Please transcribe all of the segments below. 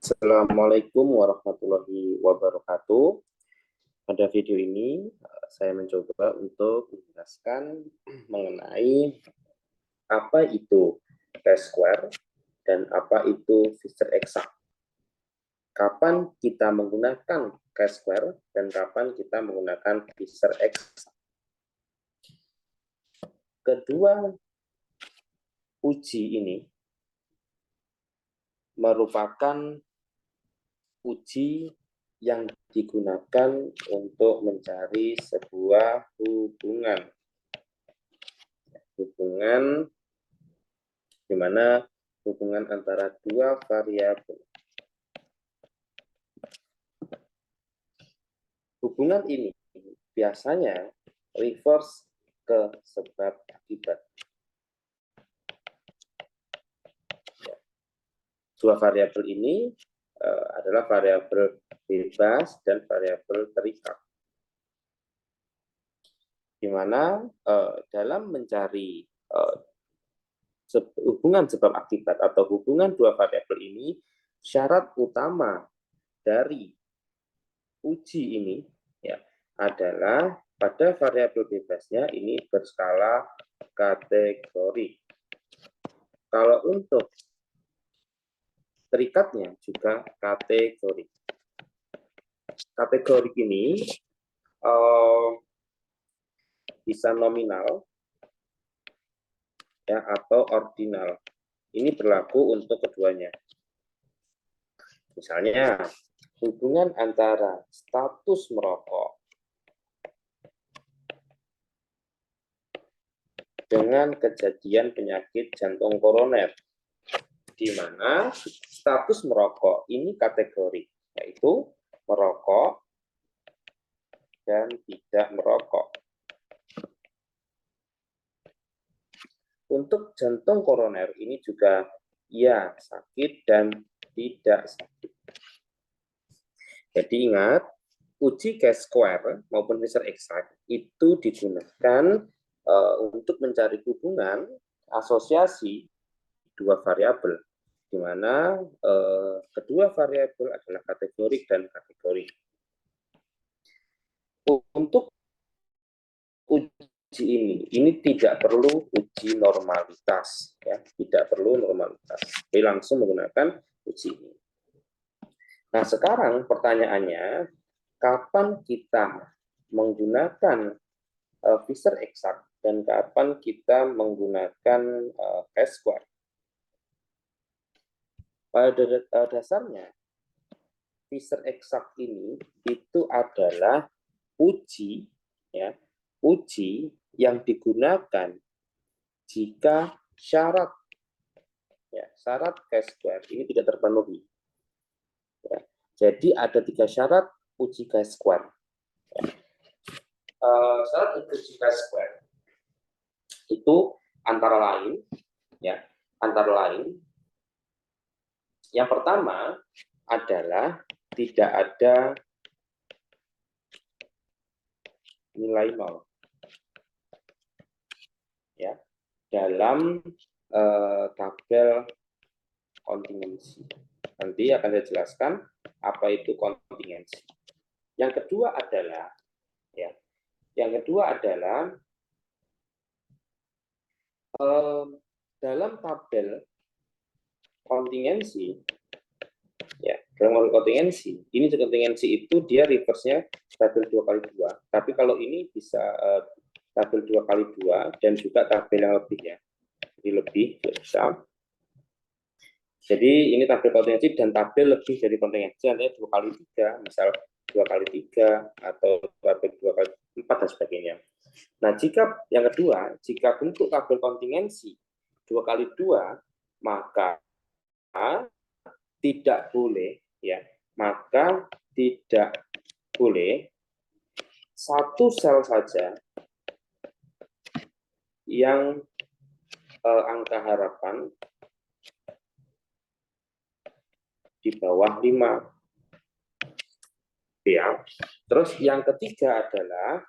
Assalamualaikum warahmatullahi wabarakatuh. Pada video ini saya mencoba untuk menjelaskan mengenai apa itu chi-square dan apa itu Fisher exact. Kapan kita menggunakan chi-square dan kapan kita menggunakan Fisher exact. Kedua uji ini merupakan uji yang digunakan untuk mencari sebuah hubungan di mana hubungan antara dua variabel. Hubungan ini biasanya reverse ke sebab akibat. Dua variabel ini adalah variabel bebas dan variabel terikat. Di mana dalam mencari hubungan sebab akibat atau hubungan dua variabel ini, syarat utama dari uji ini ya adalah pada variabel bebasnya ini berskala kategori. Kalau untuk terikatnya juga kategori. Kategori ini bisa nominal ya atau ordinal. Ini berlaku untuk keduanya. Misalnya hubungan antara status merokok dengan kejadian penyakit jantung koroner, di mana status merokok ini kategori, yaitu merokok dan tidak merokok. Untuk jantung koroner ini juga ya sakit dan tidak sakit. Jadi ingat, uji chi-square maupun Fisher exact itu digunakan untuk mencari hubungan asosiasi dua variabel, di mana kedua variabel adalah kategorik dan kategori. Untuk uji ini tidak perlu uji normalitas, ya, tidak perlu normalitas. Jadi langsung menggunakan uji ini. Nah, sekarang pertanyaannya, kapan kita menggunakan Fisher exact dan kapan kita menggunakan chi-square? Pada dasarnya, Fisher exact ini itu adalah uji, ya, uji yang digunakan jika syarat, ya, syarat chi-square ini tidak terpenuhi. Ya, jadi ada 3 syarat uji chi-square. Ya. Syarat uji chi-square itu antara lain, ya, yang pertama adalah tidak ada nilai nol, ya, dalam tabel kontingensi. Nanti akan saya jelaskan apa itu kontingensi. Yang kedua adalah, ya, dalam tabel kontingensi, ya, dalam kontingensi ini kontingensi itu dia reverse-nya tabel 2x2, tapi kalau ini bisa tabel 2x2 dan juga tabel yang lebih, ya, jadi lebih bisa. Jadi ini tabel kontingensi dan tabel lebih dari kontingensi, artinya 2x3, misal 2x3 atau tabel 2x4 dan sebagainya. Nah, jika yang kedua, jika bentuk tabel kontingensi 2x2, maka tidak boleh, ya, maka tidak boleh satu sel saja yang angka harapan di bawah 5. Ya. Terus yang ketiga adalah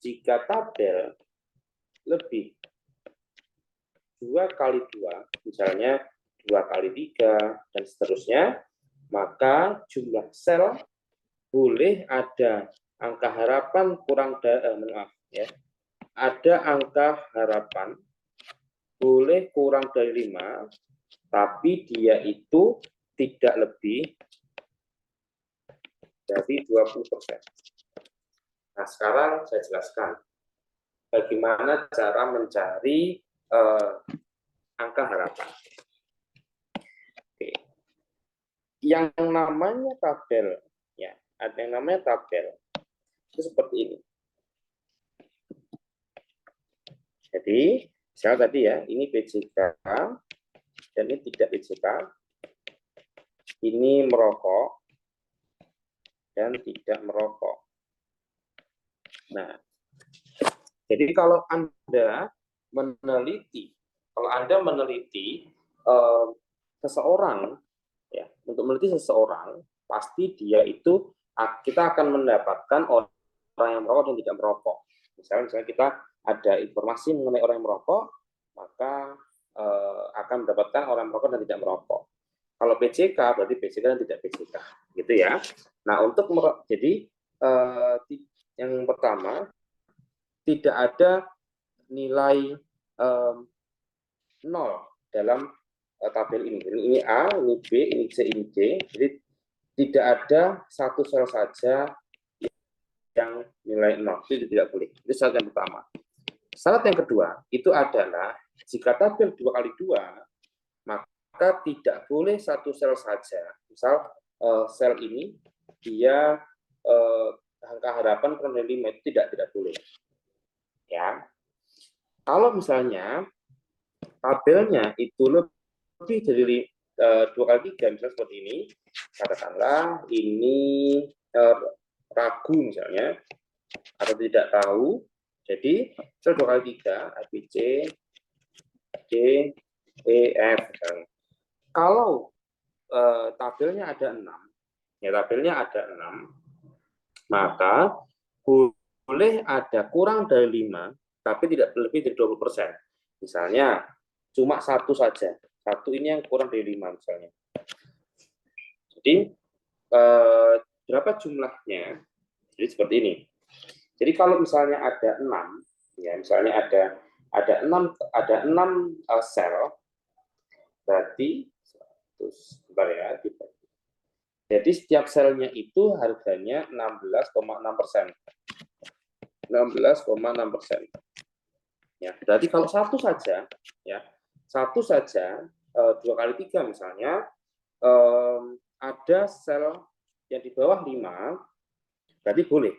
jika tabel lebih 2x2, misalnya 2 kali 3, dan seterusnya, maka jumlah sel boleh ada angka harapan kurang maaf ya. Ada angka harapan boleh kurang dari 5, tapi dia itu tidak lebih dari 20%. Nah, sekarang saya jelaskan bagaimana cara mencari angka harapan. Oke. Yang namanya tabel, ya, ada yang namanya tabel itu seperti ini. Jadi, misalnya tadi ya, ini PJK dan ini tidak PJK. Ini merokok dan tidak merokok. Nah, jadi kalau Anda meneliti seseorang, ya, untuk meneliti seseorang, pasti dia itu kita akan mendapatkan orang yang merokok dan tidak merokok. Misalnya kita ada informasi mengenai orang yang merokok, maka akan mendapatkan orang merokok dan tidak merokok. Kalau PJK berarti PJK dan tidak PJK, gitu ya. Nah, untuk jadi yang pertama, tidak ada nilai 0 dalam tabel ini. Ini A, ini B, ini C, ini D. Jadi tidak ada satu sel saja yang nilai 0. Itu tidak boleh. Itu syarat yang pertama. Syarat yang kedua itu adalah jika tabel 2 kali 2, maka tidak boleh satu sel saja. Misal sel ini dia angka harapan kurang dari 5, itu tidak boleh. Ya. Kalau misalnya tabelnya itu lebih dari 2 kali 3, misalnya seperti ini, katakanlah ini ragu misalnya, atau tidak tahu, jadi 2 kali 3, A, B, C, D, E, F misalnya. Kalau tabelnya ada 6, ya tabelnya ada 6, maka boleh ada kurang dari 5, tapi tidak lebih dari 20%. Misalnya, cuma satu saja. Satu ini yang kurang dari 5 misalnya. Jadi, berapa jumlahnya? Jadi seperti ini. Jadi kalau misalnya ada 6, ya misalnya ada 6 sel, berarti 100, bentar ya, jadi setiap selnya itu harganya 16,6%. 16,6%. Ya, berarti kalau satu saja, ya, satu saja 2 kali 3 misalnya, ada sel yang di bawah 5, berarti boleh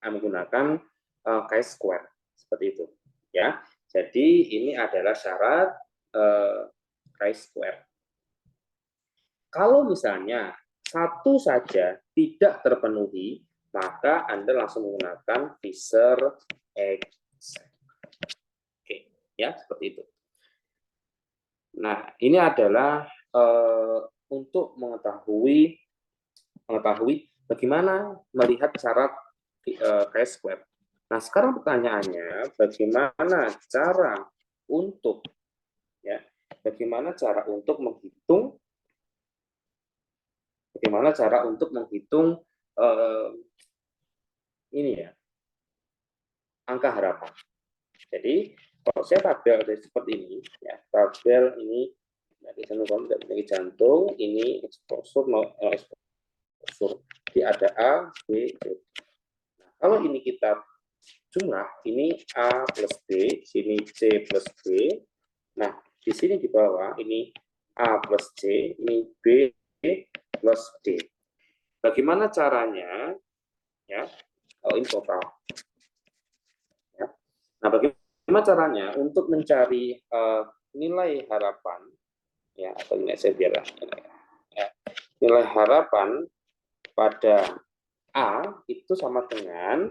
menggunakan chi-square seperti itu, ya. Jadi ini adalah syarat chi-square. Kalau misalnya satu saja tidak terpenuhi, maka Anda langsung menggunakan Fisher exact. Oke, ya seperti itu. Nah, ini adalah untuk mengetahui bagaimana melihat syarat chi-square. Nah, sekarang pertanyaannya, bagaimana cara untuk menghitung ini ya, angka harapan. Jadi kalau saya tabel seperti ini, ya, tabel ini penyakit jantung, ini exposure, jadi ada A, B, C. Nah, kalau ini kita jumlah, ini A plus B, sini C plus B. Nah, di sini di bawah ini A plus C, ini B plus D. Bagaimana caranya? Ya, ini total. Ya. Nah, bagaimana caranya untuk mencari nilai harapan? Ya, atau nilai saya biar ya. Nilai harapan pada A itu sama dengan,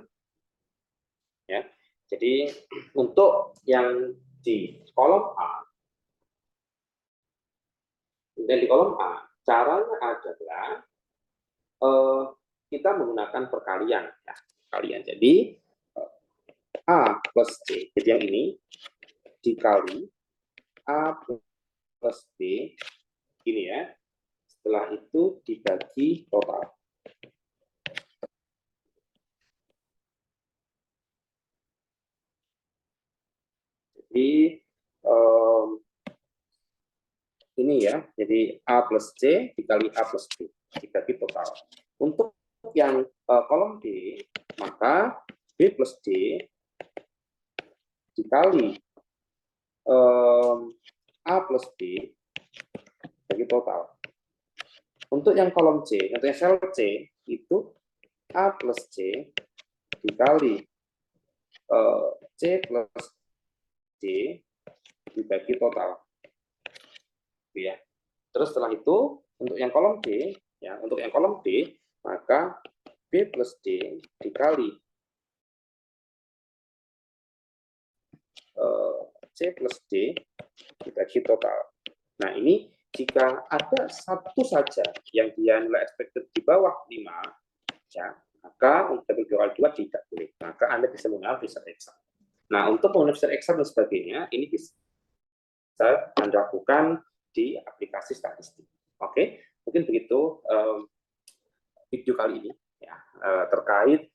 ya. Jadi untuk yang di kolom A, caranya adalah kita menggunakan perkalian, ya, perkalian. Jadi A plus C, jadi yang ini dikali A plus B dibagi total. Jadi ini ya, jadi A plus C dikali A plus B dibagi total. Untuk yang kolom D, maka B plus D dikali A plus B bagi total. Untuk yang kolom C, untuk yang sel C itu A plus C dikali C plus D dibagi total. Ya. Terus setelah itu untuk yang kolom D, ya, untuk yang kolom D maka B plus D dikali C plus D dibagi total. Nah, ini jika ada satu saja yang dia nilai expected di bawah 5, ya, maka untuk double 2 tidak boleh. Maka Anda bisa menggunakan riset eksak. Nah, untuk menggunakan riset eksak dan sebagainya, ini bisa Anda lakukan di aplikasi statistik. Oke, mungkin begitu video kali ini ya, terkait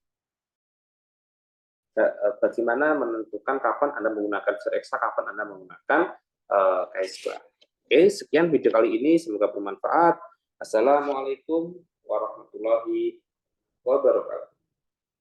bagaimana menentukan kapan Anda menggunakan riset eksak, kapan Anda menggunakan chi-square. Oke, sekian video kali ini, semoga bermanfaat. Assalamualaikum warahmatullahi wabarakatuh.